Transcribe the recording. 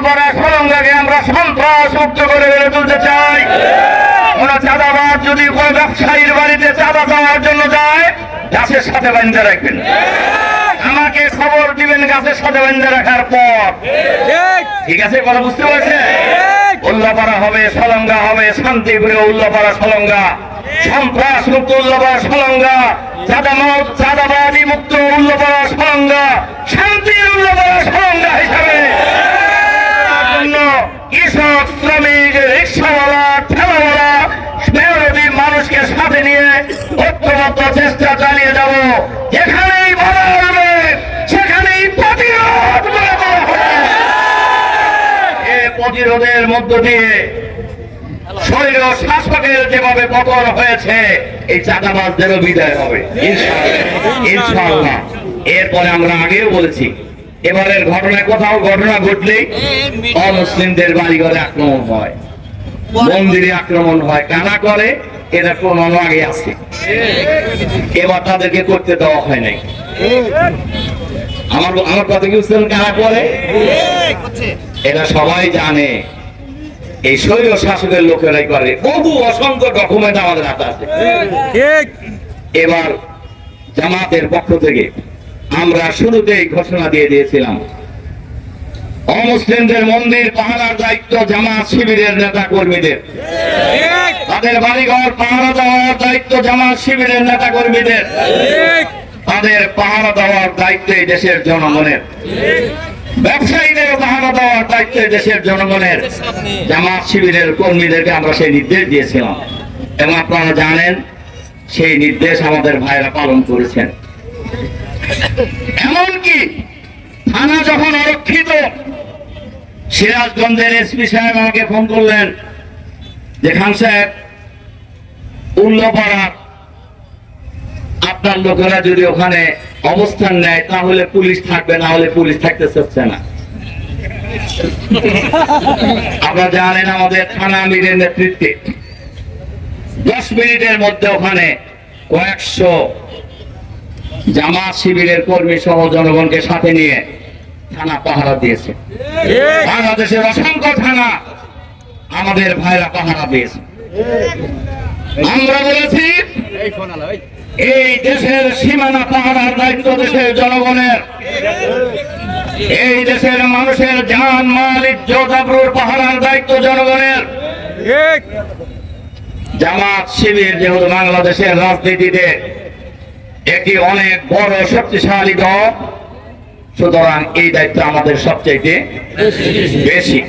উল্লাপাড়া সলঙ্গাকে আমরা সন্ত্রাস মুক্ত করে গড়ে তুলতে চাই। কোন চাঁদাবাজ যদি কোন ব্যবসায়ীর বাড়িতে চাঁদা দেওয়ার জন্য যায়, গাছের সাথে বাঁধে রাখবেন। আমাকে খবর দিবেন গাছের সাথে বাঁধে রাখার পর। ঠিক আছে, কথা বুঝতে পারছেন? উল্লাপাড়া হবে, সলঙ্গা হবে, শান্তিপুরে উল্লাপাড়া সলঙ্গা, সন্ত্রাস মুক্ত উল্লাপাড়া সলঙ্গা, চাঁদাবাদী মুক্ত উল্লাপাড়া সলঙ্গা, শান্তির উল্লাপাড়া সলঙ্গা হিসাবে কৃষক, শ্রমিক, রিক্সাওয়ালা, ঠেলাওয়ালা, মেহনতি মানুষকে সাথে নিয়ে ঐক্যবদ্ধ চেষ্টা চালিয়ে যাব। যেখানেই বাধা আসবে সেখানেই প্রতিরোধ করে দেওয়া হবে। এই প্রতিরোধের মধ্য দিয়ে শরীর ও শাসকের যেভাবে পতন হয়েছে, এই চাঁদাবাজদেরও বিদায় হবে ইনশাআল্লাহ। এরপরে আমরা আগেও বলেছি, এবারের ঘটনায় কোথাও ঘটনা ঘটলেই অমুসলিমদের বাড়িঘরে আক্রমণ হয়, মন্দিরে আক্রমণ হয়। কারা করে এটা প্রমাণ আগে আছে, এবার তাদেরকে করতে দেওয়া হয় নাই। আমার কথা কি বুঝছেন? কারা করে এটা সবাই জানে, এই স্বৈর শাসকের লোকেরাই করে। বহু অসংখ্য ডকুমেন্ট আমাদের হাতে আছে। এবার জামাতের পক্ষ থেকে আমরা শুরুতেই ঘোষণা দিয়ে দিয়েছিলাম, অমুসলিমদের মন্দির পাহারার দায়িত্ব জামাত শিবিরের নেতা কর্মীদের, তাদের বাড়িঘর পাহারা দেওয়ার দায়িত্ব জামাত শিবিরের নেতা কর্মীদের, তাদের পাহারা দেওয়ার দায়িত্ব এই দেশের জনগণের, ব্যবসায়ীদের পাহারা দেওয়ার দায়িত্ব দেশের জনগণের। জামাত শিবিরের কর্মীদেরকে আমরা সেই নির্দেশ দিয়েছিলাম এবং আপনারা জানেন সেই নির্দেশ আমাদের ভাইরা পালন করেছেন। এমনকি থানা যখন আরক্ষিত, সিরাজগঞ্জের এসপি সাহেব আমাকে ফোন করলেন যে খান সাহেব, উল্লাপাড়া আপনার লোকেরা যদি ওখানে অবস্থান নেয় তাহলে পুলিশ থাকবে, না হলে পুলিশ থাকতে চাচ্ছে না। আপনারা জানেন আমাদের থানা আমিরের নেতৃত্বে 10 মিনিটের মধ্যে ওখানে কয়েকশো জামাত শিবিরের কর্মী সহ জনগণকে সাথে নিয়ে থানা পাহারা দিয়েছে। বাংলাদেশের অসংখ্য থানা আমাদের ভাইরা পাহারা দিয়েছে। আমরা বলেছি এই দেশের সীমানা পাহারার দায়িত্ব দেশের জনগণের, এই দেশের মানুষের জান মাল ইজ্জত আবরুর পাহারার দায়িত্ব জনগণের। জামাত শিবির যেহেতু বাংলাদেশের রাজনীতিতে একটি অনেক বড় শক্তিশালী দল, সুতরাং এই দায়িত্ব আমাদের সবচেয়ে বেশি।